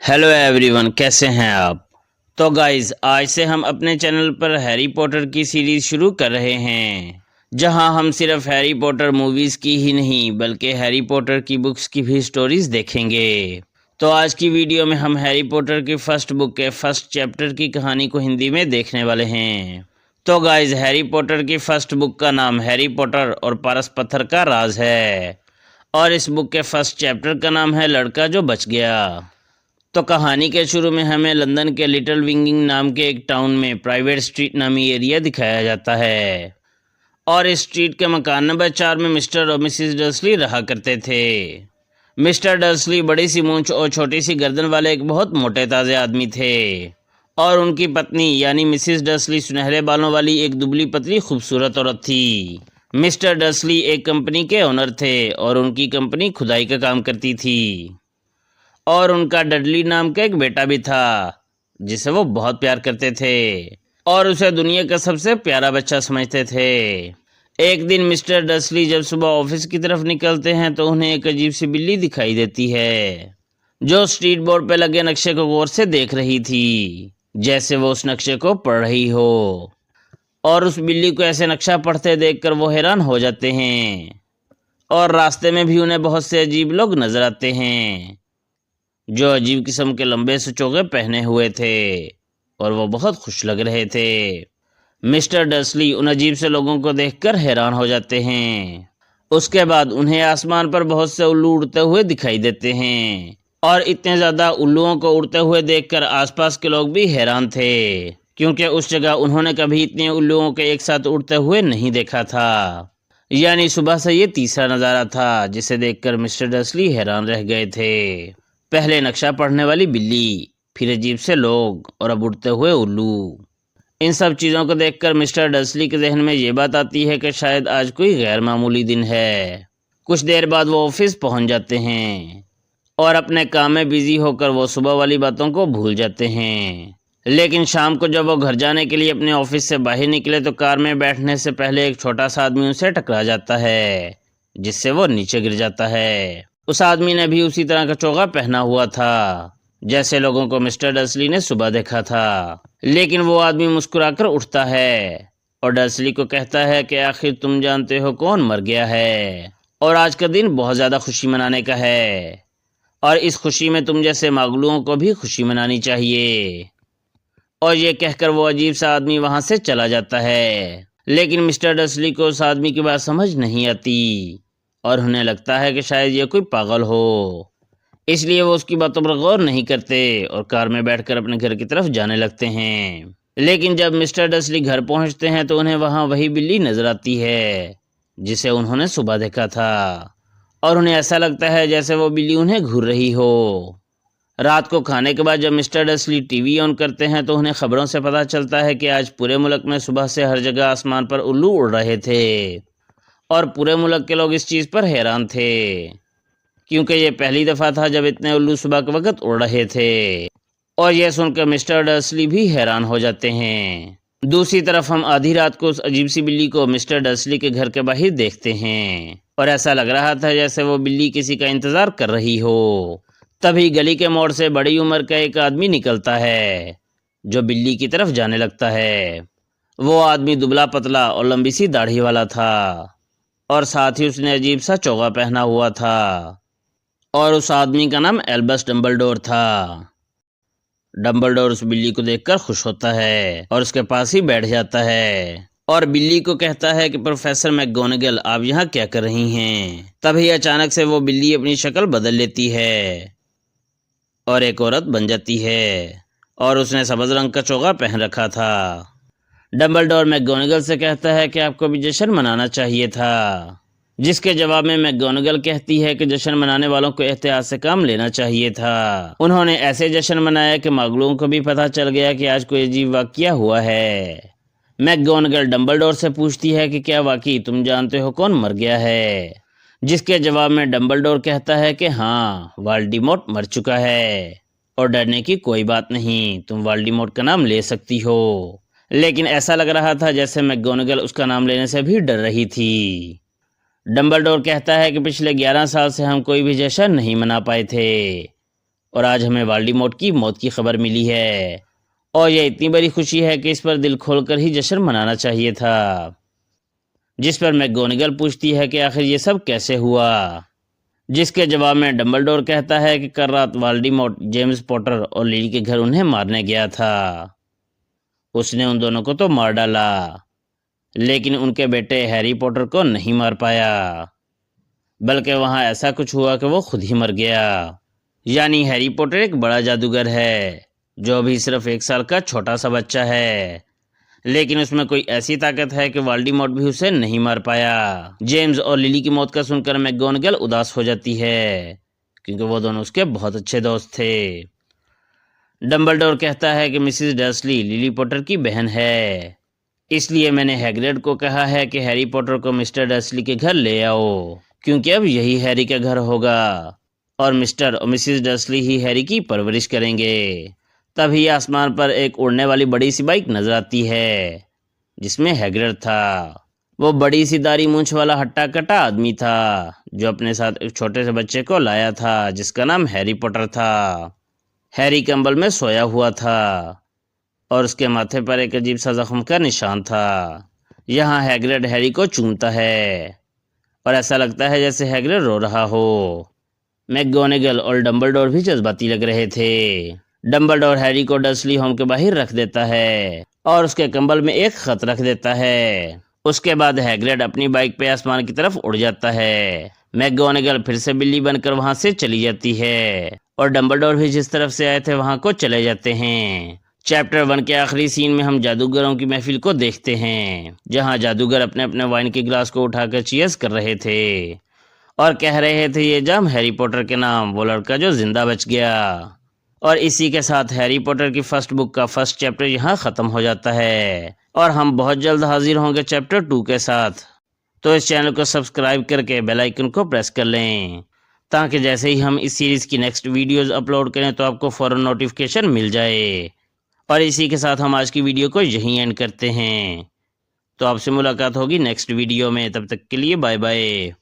Hello everyone, कैसे हैं आप। तो गाइज, आज से हम अपने चैनल पर हैरी पॉटर की सीरीज शुरू कर रहे हैं, जहां हम सिर्फ हैरी पॉटर मूवीज की ही नहीं बल्कि हैरी पॉटर की बुक्स की भी स्टोरीज देखेंगे। तो आज की वीडियो में हम हैरी पॉटर की फर्स्ट बुक के फर्स्ट चैप्टर की कहानी को हिंदी में देखने वाले हैं। तो गाइज, हैरी पॉटर की फर्स्ट बुक का नाम हैरी पॉटर और पारस पत्थर का राज है, और इस बुक के फर्स्ट चैप्टर का नाम है लड़का जो बच गया। तो कहानी के शुरू में हमें लंदन के लिटिल विंगिंग नाम के एक टाउन में प्राइवेट स्ट्रीट नामी एरिया दिखाया जाता है, और इस स्ट्रीट के मकान नंबर 4 में मिस्टर और मिसिस डर्सली रहा करते थे। मिस्टर डर्सली बड़ी सी मूंछ और छोटी सी गर्दन वाले एक बहुत मोटे ताज़े आदमी थे, और उनकी पत्नी यानी मिसिस डर्सली सुनहरे बालों वाली एक दुबली पतली खूबसूरत औरत थी। मिस्टर डर्सली एक कंपनी के ओनर थे और उनकी कंपनी खुदाई का काम करती थी, और उनका डडली नाम का एक बेटा भी था जिसे वो बहुत प्यार करते थे और उसे दुनिया का सबसे प्यारा बच्चा समझते थे। एक दिन मिस्टर डर्सली जब सुबह ऑफिस की तरफ निकलते हैं तो उन्हें एक अजीब सी बिल्ली दिखाई देती है, जो स्ट्रीट बोर्ड पे लगे नक्शे को गौर से देख रही थी, जैसे वो उस नक्शे को पढ़ रही हो। और उस बिल्ली को ऐसे नक्शा पढ़ते देखकर वो हैरान हो जाते हैं, और रास्ते में भी उन्हें बहुत से अजीब लोग नजर आते हैं जो अजीब किस्म के लंबे से चोगे पहने हुए थे, और वो बहुत खुश लग रहे थे। मिस्टर डर्सली उन अजीब से लोगों को देखकर हैरान हो जाते हैं। उसके बाद उन्हें आसमान पर बहुत से उल्लू उड़ते हुए दिखाई देते हैं, और इतने ज़्यादा उल्लुओं को उड़ते हुए देखकर आसपास के लोग भी हैरान थे, क्योंकि उस जगह उन्होंने कभी इतने उल्लुओं के एक साथ उड़ते हुए नहीं देखा था। यानी सुबह से ये तीसरा नज़ारा था जिसे देखकर मिस्टर डर्सली हैरान रह गए थे। पहले नक्शा पढ़ने वाली बिल्ली, फिर अजीब से लोग, और अब उड़ते हुए उल्लू। इन सब चीज़ों को देखकर मिस्टर डर्सली के जहन में ये बात आती है कि शायद आज कोई गैर मामूली दिन है। कुछ देर बाद वो ऑफिस पहुंच जाते हैं, और अपने काम में बिजी होकर वो सुबह वाली बातों को भूल जाते हैं। लेकिन शाम को जब वो घर जाने के लिए अपने ऑफिस से बाहर निकले तो कार में बैठने से पहले एक छोटा सा आदमी उनसे टकरा जाता है, जिससे वो नीचे गिर जाता है। उस आदमी ने भी उसी तरह का चोगा पहना हुआ था जैसे लोगों को मिस्टर डर्सली ने सुबह देखा था। लेकिन वो आदमी मुस्कुराकर उठता है और डर्सली को कहता है कि आखिर तुम जानते हो कौन मर गया है, और आज का दिन बहुत ज़्यादा खुशी मनाने का है, और इस खुशी में तुम जैसे मागलुओं को भी खुशी मनानी चाहिए। और ये कहकर वो अजीब सा आदमी वहाँ से चला जाता है। लेकिन मिस्टर डर्सली को उस आदमी की बात समझ नहीं आती, और उन्हें लगता है कि शायद ये कोई पागल हो, इसलिए वो उसकी बातों पर गौर नहीं करते और कार में बैठकर अपने घर की तरफ जाने लगते हैं। लेकिन जब मिस्टर डर्सली घर पहुंचते हैं तो उन्हें वहां वही बिल्ली नजर आती है जिसे उन्होंने सुबह देखा था, और उन्हें ऐसा लगता है जैसे वो बिल्ली उन्हें घूर रही हो। रात को खाने के बाद जब मिस्टर डर्सली टीवी ऑन करते हैं तो उन्हें खबरों से पता चलता है कि आज पूरे मुल्क में सुबह से हर जगह आसमान पर उल्लू उड़ रहे थे, और पूरे मुल्क के लोग इस चीज़ पर हैरान थे, क्योंकि ये पहली दफ़ा था जब इतने उल्लू सुबह के वक्त उड़ रहे थे। और यह सुनकर मिस्टर डर्सली भी हैरान हो जाते हैं। दूसरी तरफ हम आधी रात को उस अजीब सी बिल्ली को मिस्टर डर्सली के घर के बाहर देखते हैं, और ऐसा लग रहा था जैसे वो बिल्ली किसी का इंतज़ार कर रही हो। तभी गली के मोड़ से बड़ी उम्र का एक आदमी निकलता है जो बिल्ली की तरफ जाने लगता है। वो आदमी दुबला पतला और लंबी सी दाढ़ी वाला था, और साथ ही उसने अजीब सा चोगा पहना हुआ था, और उस आदमी का नाम एल्बस डम्बलडोर था। डम्बलडोर उस बिल्ली को देखकर खुश होता है और उसके पास ही बैठ जाता है, और बिल्ली को कहता है कि प्रोफेसर मैकगोनागल, आप यहाँ क्या कर रही हैं। तभी अचानक से वो बिल्ली अपनी शक्ल बदल लेती है और एक औरत बन जाती है, और उसने सब्ज रंग का चोगा पहन रखा था। डम्बलडोर मैकगोनागल से कहता है कि आपको भी जश्न मनाना चाहिए था, जिसके जवाब में मैकगोनागल कहती है कि जश्न मनाने वालों को एहतियात से काम लेना चाहिए था। उन्होंने ऐसे जश्न मनाया कि मागलुओं को भी पता चल गया कि आज कोई अजीब वाकया हुआ है। मैकगोनागल डम्बलडोर से पूछती है कि क्या वाकई तुम जानते हो कौन मर गया है, जिसके जवाब में डम्बलडोर कहता है कि हाँ, वोल्डेमॉर्ट मर चुका है, और डरने की कोई बात नहीं, तुम वोल्डेमॉर्ट का नाम ले सकती हो। लेकिन ऐसा लग रहा था जैसे मैकगोनागल उसका नाम लेने से भी डर रही थी। डम्बलडोर कहता है कि पिछले 11 साल से हम कोई भी जश्न नहीं मना पाए थे, और आज हमें वोल्डेमॉर्ट की मौत की खबर मिली है और यह इतनी बड़ी खुशी है कि इस पर दिल खोलकर ही जश्न मनाना चाहिए था। जिस पर मैकगोनागल पूछती है कि आखिर ये सब कैसे हुआ, जिसके जवाब में डंबलडोर कहता है कि कल रात वोल्डेमॉर्ट जेम्स पॉटर और लिली के घर उन्हें मारने गया था। उसने उन दोनों को तो मार डाला, लेकिन उनके बेटे हैरी पॉटर को नहीं मार पाया, बल्कि वहां ऐसा कुछ हुआ कि वो खुद ही मर गया। यानी हैरी पॉटर एक बड़ा जादूगर है जो अभी सिर्फ 1 साल का छोटा सा बच्चा है, लेकिन उसमें कोई ऐसी ताकत है कि वोल्डेमॉर्ट भी उसे नहीं मार पाया। जेम्स और लिली की मौत का सुनकर मैकगोनागल उदास हो जाती है, क्योंकि वो दोनों उसके बहुत अच्छे दोस्त थे। डंबलडोर कहता है कि मिसेस डर्सली लिली पॉटर की बहन है, इसलिए मैंने हैग्रिड को कहा है कि हैरी पॉटर को मिस्टर डर्सली के घर ले आओ, क्योंकि अब यही हैरी का घर होगा और मिस्टर और मिसेस डर्सली ही हैरी की परवरिश करेंगे। तभी आसमान पर एक उड़ने वाली बड़ी सी बाइक नजर आती है, जिसमें हैग्रिड था। वो बड़ी सी दाढ़ी मूंछ वाला हट्टा कट्टा आदमी था जो अपने साथ एक छोटे से बच्चे को लाया था जिसका नाम हैरी पॉटर था। हैरी कंबल में सोया हुआ था और उसके माथे पर एक अजीब सा जख्म का निशान था। यहाँ हैग्रिड हैरी को चूमता है और ऐसा लगता है जैसे हैग्रिड रो रहा हो। मैकगोनागल और डंबलडोर भी जज्बाती लग रहे थे। डंबलडोर हैरी को डर्सली होम के बाहर रख देता है और उसके कंबल में एक खत रख देता है। उसके बाद हैग्रिड अपनी बाइक पे आसमान की तरफ उड़ जाता है। मैकगोनागल फिर से बिल्ली बनकर वहां से चली जाती है और डंबलडोर भी जिस तरफ से आए थे वहां को चले जाते हैं। चैप्टर 1 के आखिरी सीन में हम जादूगरों की महफिल को देखते हैं, जहां जादूगर अपने अपने वाइन के गिलास को उठाकर चीयर्स कर रहे थे और कह रहे थे ये जाम हैरी पॉटर के नाम, वो लड़का जो जिंदा बच गया। और इसी के साथ हैरी पॉटर की फर्स्ट बुक का फर्स्ट चैप्टर यहाँ ख़त्म हो जाता है और हम बहुत जल्द हाजिर होंगे चैप्टर 2 के साथ। तो इस चैनल को सब्सक्राइब करके बेल आइकन को प्रेस कर लें, ताकि जैसे ही हम इस सीरीज़ की नेक्स्ट वीडियोस अपलोड करें तो आपको फ़ौरन नोटिफिकेशन मिल जाए। और इसी के साथ हम आज की वीडियो को यहीं एंड करते हैं। तो आपसे मुलाकात होगी नेक्स्ट वीडियो में, तब तक के लिए बाय बाय।